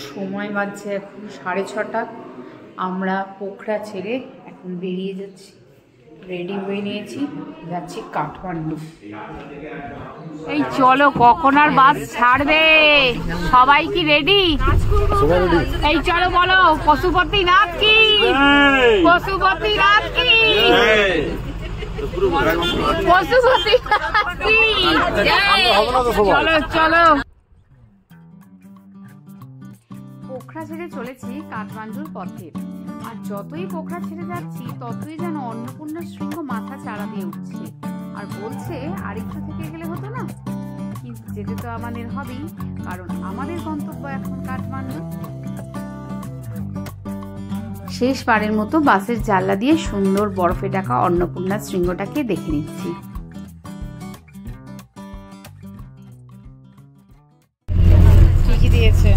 সময় বাজছে এখন 6:30। আমরা পোখরা ছেড়ে এখন বেরিয়ে যাচ্ছি, রেডি হয়ে নিয়েছি, যাচ্ছি কাঠমান্ডু। এই চলো, কখন আর বাস ছাড়বে? সবাই কি রেডি? এই চলো বলো, পশুপতিনাথ কি, পশুপতিনাথ কি, পশুপতিনাথ কি। চলো চলো। পোখরা ছেড়ে চলেছি কাঠমান্ডুর পথে, আর যতই পোখরা ছেড়ে যাচ্ছি ততই যেন অন্নপূর্ণা শৃঙ্গ মাথা চাড়া দিয়ে উঠছে, আর বলছে আর একটু থেকে গেলে হতো না, কিন্তু যেতে তো আমাদের হবেই, কারণ আমাদের গন্তব্য এখন কাঠমান্ডু। শেষবারের মতো বাসের জানলা দিয়ে সুন্দর বরফে ঢাকা অন্নপূর্ণা শৃঙ্গটাকে দেখে নিচ্ছি। কি দিয়েছে?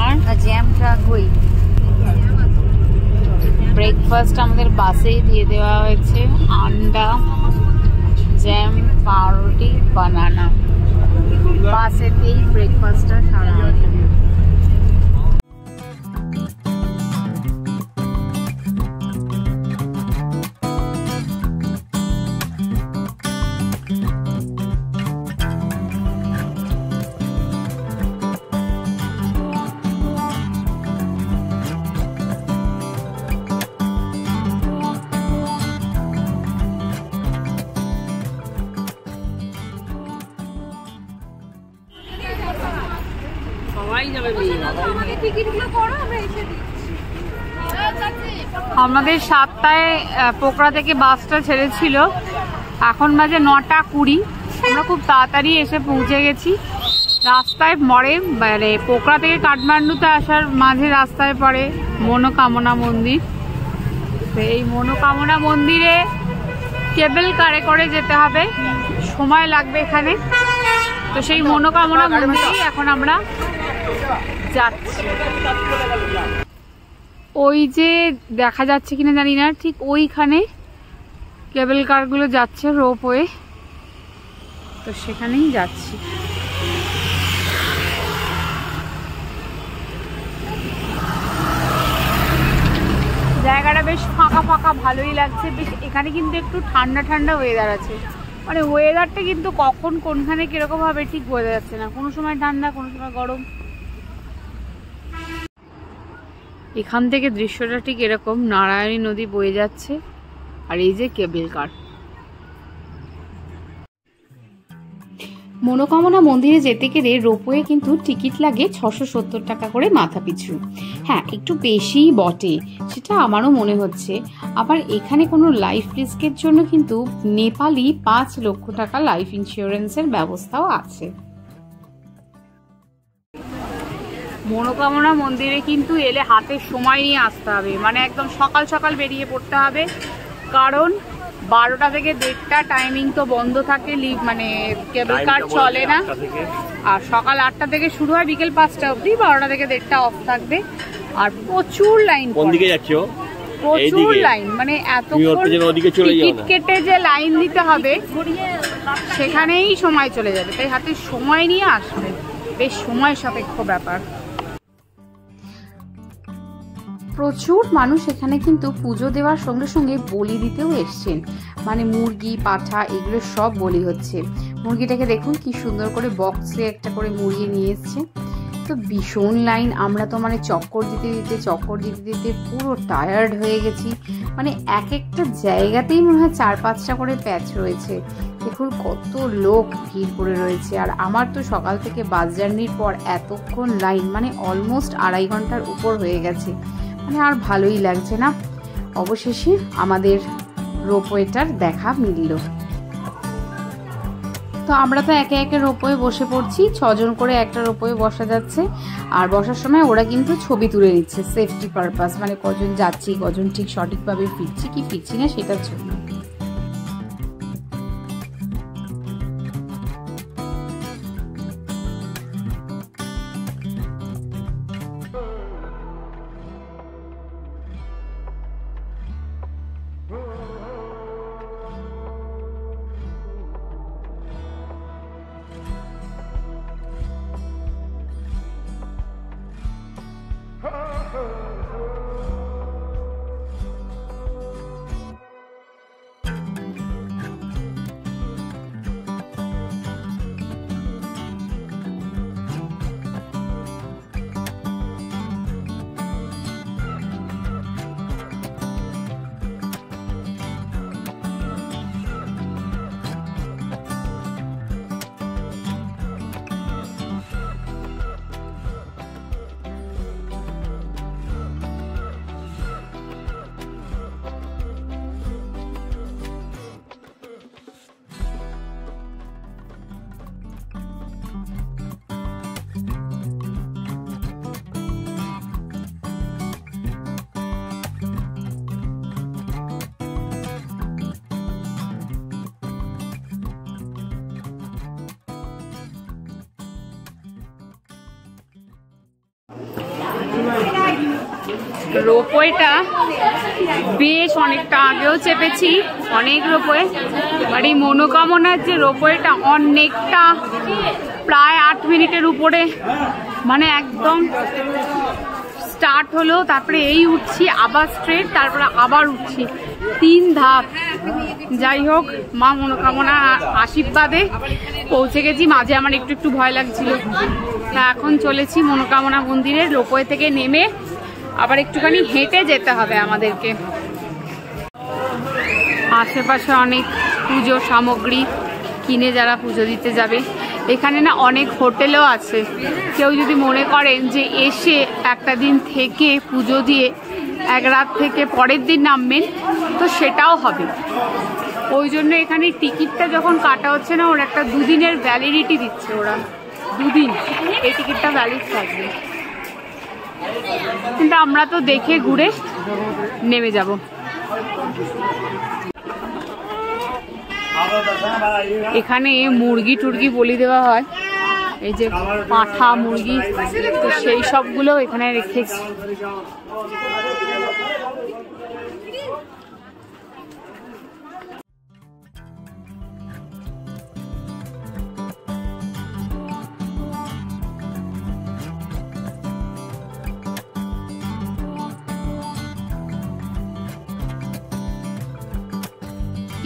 আর জ্যামটা কই? ব্রেকফাস্ট আমাদের বাসেই দিয়ে দেওয়া হয়েছে, আন্ডা, জ্যাম, পাউরুটি, বানানা। বাসেতেই ব্রেকফাস্টটা সারা হয়েছে। আমাদের 7টায় পোখরা থেকে বাসটা ছেড়েছিল, এখন বাজে 9:20। আমরা খুব তাড়াতাড়ি এসে পৌঁছে গেছি। রাস্তায় পড়ে, মানে পোখরা থেকে কাঠমান্ডুতে আসার মাঝে রাস্তায় পড়ে মনোকামনা মন্দির। এই মনোকামনা মন্দিরে কেবল কারে করে যেতে হবে, সময় লাগবে এখানে। তো সেই মনোকামনা মন্দিরেই এখন আমরা যাচ্ছি। ওই যে দেখা যাচ্ছে কিনা জানি না, ঠিক ওইখানে কেবল কারগুলো যাচ্ছে, রোপওয়ে, তো সেখানেই যাচ্ছি। জায়গাটা বেশ ফাঁকা ফাঁকা, ভালোই লাগছে বেশ। এখানে কিন্তু একটু ঠান্ডা ঠান্ডা ওয়েদার আছে, মানে ওয়েদারটা কিন্তু কখন কোনখানে কিরকম হবে ঠিক বোঝা যাচ্ছে না, কোনো সময় ঠান্ডা কোনো সময় গরম। এখান থেকে দৃশ্যটা ঠিক এরকম, নারায়ণী নদী বয়ে যাচ্ছে, আর এই যে কেবল কার। মনোকামনা মন্দিরে যেতে গেলে রোপওয়ে কিন্তু টিকিট লাগে 670 টাকা করে মাথা পিছু। হ্যাঁ, একটু বেশিই বটে, সেটা আমারও মনে হচ্ছে। আবার এখানে কোনো লাইফ রিস্কের জন্য কিন্তু নেপালি 5 লক্ষ টাকা লাইফ ইন্স্যুরেন্সের ব্যবস্থাও আছে। মনোকামনা মন্দিরে কিন্তু এলে হাতে সময় নিয়ে আসতে হবে, মানে একদম সকাল সকাল বেরিয়ে পড়তে হবে, কারণ 12টা থেকে 1:30 টাইমিং তো বন্ধ থাকে, মানে কেবল কার চলে না। আর সকাল 8টা থেকে শুরু হয়, বিকেল 5টা অবধি, 12টা থেকে 1:30 অফ থাকবে। আর প্রচুর লাইন, প্রচুর লাইন, মানে এতক্ষণ টিকিট কেটে যে লাইন দিতে হবে সেখানেই সময় চলে যাবে, তাই হাতে সময় নিয়ে আসবে, বেশ সময় সাপেক্ষ ব্যাপার। প্রচুর মানুষ এখানে কিন্তু পুজো দেওয়ার সঙ্গে সঙ্গে বলি দিতেও এসছেন, মানে মুরগি, পাঠা, এগুলো সব বলি হচ্ছে। মুরগিটাকে দেখুন কি সুন্দর করে বক্সে একটা করে মুড়িয়ে নিয়ে এসছে। তো ভীষণ লাইন, আমরা তো মানে চক্কর দিতে দিতে পুরো টায়ার্ড হয়ে গেছি, মানে এক একটা জায়গাতেই মনে হয় 4-5টা করে প্যাচ রয়েছে। দেখুন কত লোক ভিড় করে রয়েছে, আর আমার তো সকাল থেকে বাস জার্নির পর এতক্ষণ লাইন, মানে অলমোস্ট 2.5 ঘন্টার উপর হয়ে গেছে, মানে আর ভালোই লাগছে না। অবশেষে আমাদের রোপওয়েটার দেখা মিলল। তো আমরা তো একে একে রোপওয়ে বসে পড়ছি, 6 জন করে একটা রোপওয়ে বসা যাচ্ছে, আর বসার সময় ওরা কিন্তু ছবি তুলে নিচ্ছে সেফটি পারপাস, মানে কজন যাচ্ছি, কজন ঠিক সঠিকভাবে ফিরছি কি ফিরছি না সেটার জন্য। রোপওয়েটা বেশ অনেকটা আগেও চেপেছি, অনেক রোপওয়ে, আর এই মনোকামনার যে রোপওয়েটা অনেকটা প্রায় 8 মিনিটের উপরে, মানে একদম স্টার্ট হলো, তারপরে এই উঠছি আবার স্ট্রেট, তারপরে আবার উঠছি 3 ধাপ। যাই হোক, মা মনোকামনা আশীর্বাদে পৌঁছে গেছি। মাঝে আমার একটু একটু ভয় লাগছিল, তা এখন চলেছি মনোকামনা মন্দিরের। রোপওয়ে থেকে নেমে আবার একটুখানি হেঁটে যেতে হবে আমাদেরকে। আশেপাশে অনেক পুজো সামগ্রী কিনে যারা পুজো দিতে যাবে। এখানে না অনেক হোটেলও আছে, কেউ যদি মনে করেন যে এসে একটা দিন থেকে পুজো দিয়ে এক রাত থেকে পরের দিন নামবেন, তো সেটাও হবে। ওই জন্য এখানে টিকিটটা যখন কাটা হচ্ছে না, ওর একটা 2 দিনের ভ্যালিডিটি দিচ্ছে, ওরা 2 দিন এই টিকিটটা ভ্যালিড থাকবে। কিন্তু আমরা তো দেখে ঘুরে নেমে যাব। এখানে মুরগি টুরগি বলি দেওয়া হয়, এই যে পাঁঠা মুরগি, তো সেই সবগুলো এখানে রেখেছি।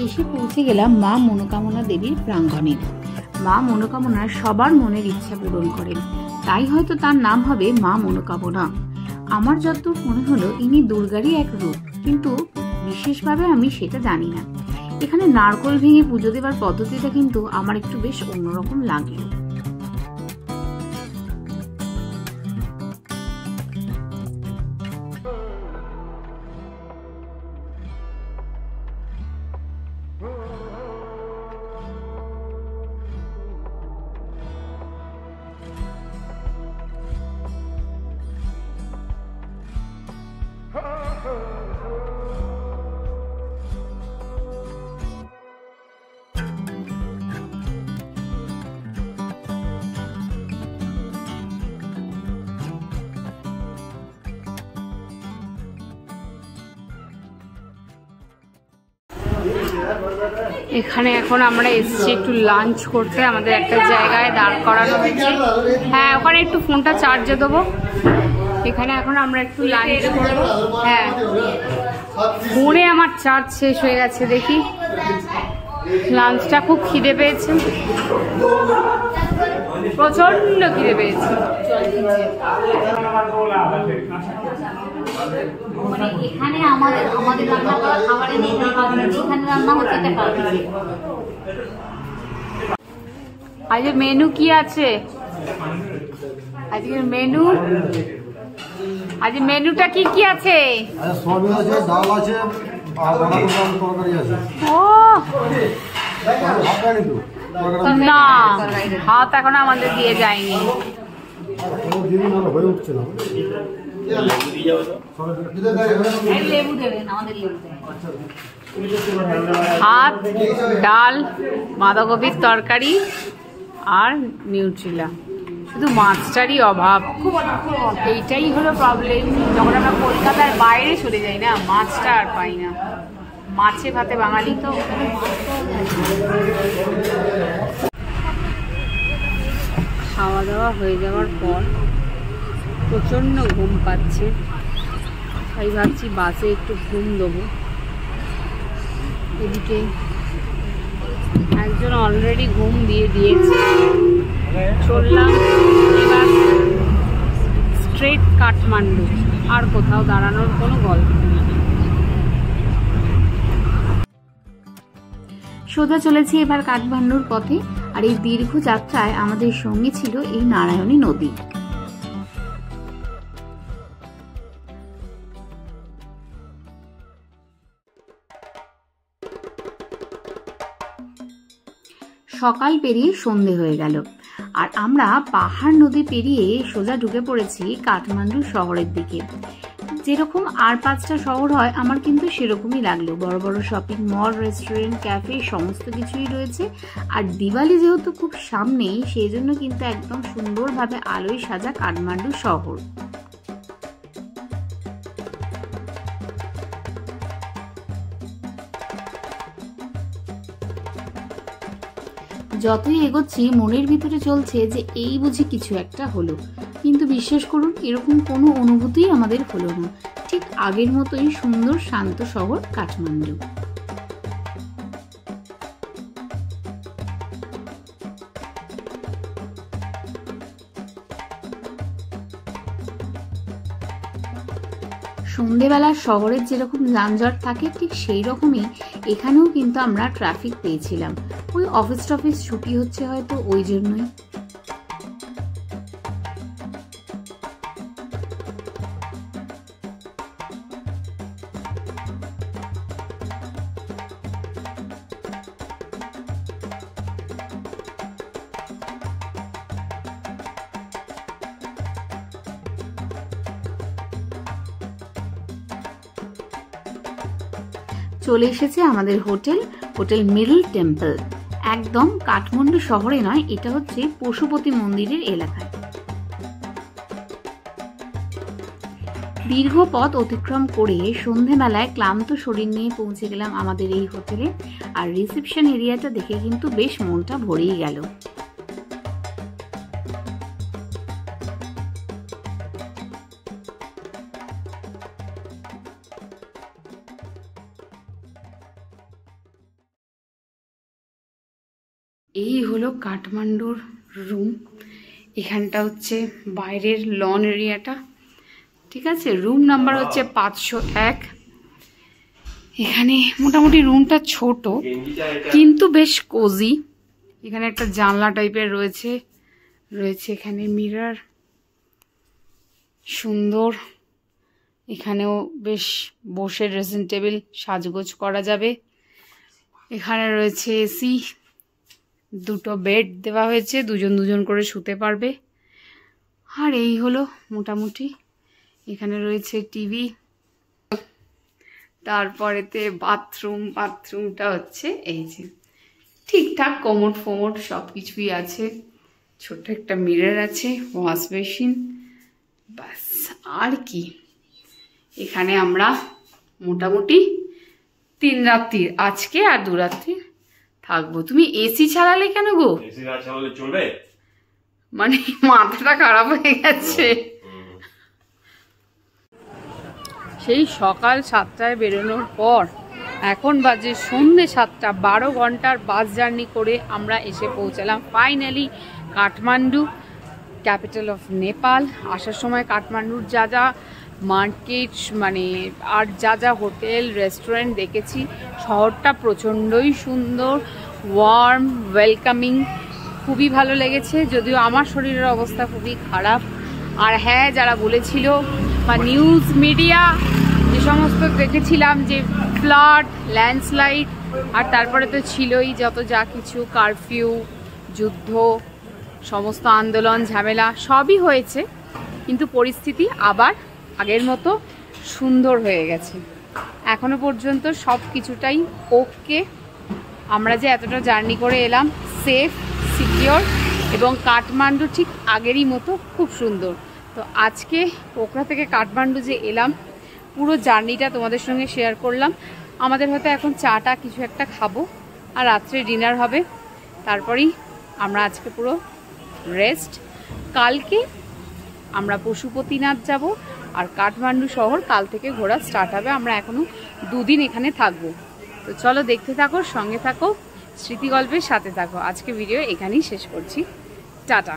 এসে পৌঁছে গেলাম মা মনোকামনা দেবীর প্রাঙ্গণে। মা মনোকামনা সবার মনের ইচ্ছা পূরণ করেন, তাই হয়তো তার নাম হবে মা মনোকামনা। আমার যতদূর মনে হলো ইনি দুর্গারই এক রূপ, কিন্তু বিশেষভাবে আমি সেটা জানি না। এখানে নারকোল ভেঙে পুজো দেবার পদ্ধতিটা কিন্তু আমার একটু বেশ অন্যরকম লাগলো। এখানে এখন আমরা এসেছি একটু লাঞ্চ করতে, আমাদের একটা জায়গায় দাঁড় করানো হয়েছে। হ্যাঁ, ওখানে একটু ফোনটা চার্জে দেবো। এখানে এখন আমরা একটু লাঞ্চ করবো। হ্যাঁ, ফোনে আমার চার্জ শেষ হয়ে গেছে, দেখি। লাঞ্চটা খুব খিদে পেয়েছে, প্রচন্ড খিদে পেয়েছে। এখানে আমাদের রান্না করা খাবারে নেই, এখানে রান্না হচ্ছে এটা কালকে। আজকে মেনু কি আছে? আজকের মেনু, আজ মেনুটা কি কি আছে? সয়াবিন আছে, ডাল আছে, আর তরকারি আছে। ও না, ভাত এখন আমাদের দিয়ে যায়নি। হয়ে উঠছে না, লেবু দেবেন, আমাদের লেবু দেবেন। ভাত, ডাল, বাঁধাকপির তরকারি আর নিউট্রিলা। শুধু মাছটারই অভাব, এইটাই হলো প্রবলেম। যখন আমরা কলকাতার বাইরে চলে যাই না, মাছটা আর পাই না। মাছে ভাতে বাঙালি তো। খাওয়া দাওয়া হয়ে যাওয়ার পর প্রচণ্ড ঘুম পাচ্ছে, তাই ভাবছি বাসে একটু ঘুম দেবো। এদিকে একজন অলরেডি ঘুম দিয়ে দিয়েছে। চললাম এবার স্ট্রেট কাঠমান্ডু, আর কোথাও দাঁড়ানোর কোনো গল্প নেই। সোজা চলেছি এবার কাঠমান্ডুর পথে। আর এই দীর্ঘ যাত্রায় আমাদের সঙ্গে ছিল এই নারায়ণী নদী। সকাল পেরিয়ে সন্ধে হয়ে গেল, আর আমরা পাহাড় নদী পেরিয়ে সোজা ঢুকে পড়েছি কাঠমান্ডু শহরের দিকে। যেরকম আর 5টা শহর হয়, আমার কিন্তু সেরকমই লাগলো। বড় বড় শপিং মল, রেস্টুরেন্ট, ক্যাফে সমস্ত কিছুই রয়েছে। আর দিওয়ালি যেহেতু খুব সামনেই, সেই জন্য কিন্তু একদম সুন্দরভাবে আলোয় সাজা কাঠমান্ডু শহর। যতই এগোচ্ছি মনের ভিতরে চলছে যে এই বুঝি কিছু একটা হলো, কিন্তু বিশ্বাস করুন এরকম কোনো অনুভূতিই আমাদের হলো না। ঠিক আগের মতোই সুন্দর শান্ত শহর কাঠমান্ডু। সন্ধেবেলার শহরের যেরকম যানজট থাকে ঠিক সেই রকমই এখানেও কিন্তু আমরা ট্রাফিক পেয়েছিলাম। ওই অফিস টফিস ছুটি হচ্ছে হয়তো ওই জন্যই। চলে এসেছে আমাদের হোটেল মিডল টেম্পল। একদম কাঠমান্ডু শহরে নয়, এটা হচ্ছে পশুপতি মন্দিরের এলাকায়। দীর্ঘ পথ অতিক্রম করে সন্ধেবেলায় ক্লান্ত শরীর নিয়ে পৌঁছে গেলাম আমাদের এই হোটেলে। আর রিসেপশন এরিয়াটা দেখে কিন্তু বেশ মনটা ভরেই গেল। এই হলো কাঠমান্ডুর রুম। এখানটা হচ্ছে বাইরের লন এরিয়াটা, ঠিক আছে। রুম নাম্বার হচ্ছে 501। এখানে মোটামুটি রুমটা ছোট কিন্তু বেশ কোজি। এখানে একটা জানলা টাইপের রয়েছে এখানে মিরর, সুন্দর। এখানেও বেশ বসে ড্রেসিং টেবিল সাজগোজ করা যাবে। এখানে রয়েছে এসি, দুটো বেড দেওয়া হয়েছে, দুজন করে শুতে পারবে। আর এই হলো মোটামুটি। এখানে রয়েছে টিভি, তারপরেতে বাথরুমটা হচ্ছে এই যে ঠিকঠাক, কোমোড ফোমোড সব কিছুই আছে। ছোট্ট একটা মিরর আছে, ওয়াশ বেসিন, ব্যাস। আর কি, এখানে আমরা মোটামুটি 3 রাত্রি আজকে আর 2 রাত্রি থাকবো। তুমি এসি চালালে কেন গো? এসি না চালালে চলবে? মানে মাথাটা খারাপ হয়ে গেছে। সেই সকাল 7টায় বেরোনোর পর এখন বাজে সন্ধ্যে 7টা। 12 ঘন্টার বাস জার্নি করে আমরা এসে পৌঁছালাম finally Kathmandu, capital of Nepal. আসার সময় কাঠমান্ডুর যা যা মার্কেট মানে আর যা যা হোটেল রেস্টুরেন্ট দেখেছি, শহরটা প্রচণ্ডই সুন্দর, ওয়ার্ম, ওয়েলকামিং, খুবই ভালো লেগেছে। যদিও আমার শরীরের অবস্থা খুবই খারাপ। আর হ্যাঁ, যারা বলেছিল বা নিউজ মিডিয়া যে সমস্ত দেখেছিলাম যে ফ্লাড, ল্যান্ডস্লাইড, আর তারপরে তো ছিলই যত যা কিছু, কারফিউ, যুদ্ধ, সমস্ত আন্দোলন ঝামেলা সবই হয়েছে, কিন্তু পরিস্থিতি আবার আগের মতো সুন্দর হয়ে গেছে। এখনো পর্যন্ত সব কিছুটাই ওকে। আমরা যে এতটা জার্নি করে এলাম সেফ, সিকিওর, এবং কাঠমান্ডু ঠিক আগেরই মতো খুব সুন্দর। তো আজকে পোখরা থেকে কাঠমান্ডু যে এলাম, পুরো জার্নিটা তোমাদের সঙ্গে শেয়ার করলাম। আমাদের হয়তো এখন চাটা কিছু একটা খাবো, আর রাত্রে ডিনার হবে, তারপরেই আমরা আজকে পুরো রেস্ট। কালকে আমরা পশুপতিনাথ যাব, আর কাঠমান্ডু শহর কাল থেকে ঘোরা স্টার্ট হবে। আমরা এখনো 2 দিন এখানে থাকবো। তো চলো দেখতে থাকো, সঙ্গে থাকো, স্মৃতিগল্পের সাথে থাকো। আজকে ভিডিও এখানেই শেষ করছি। টাটা।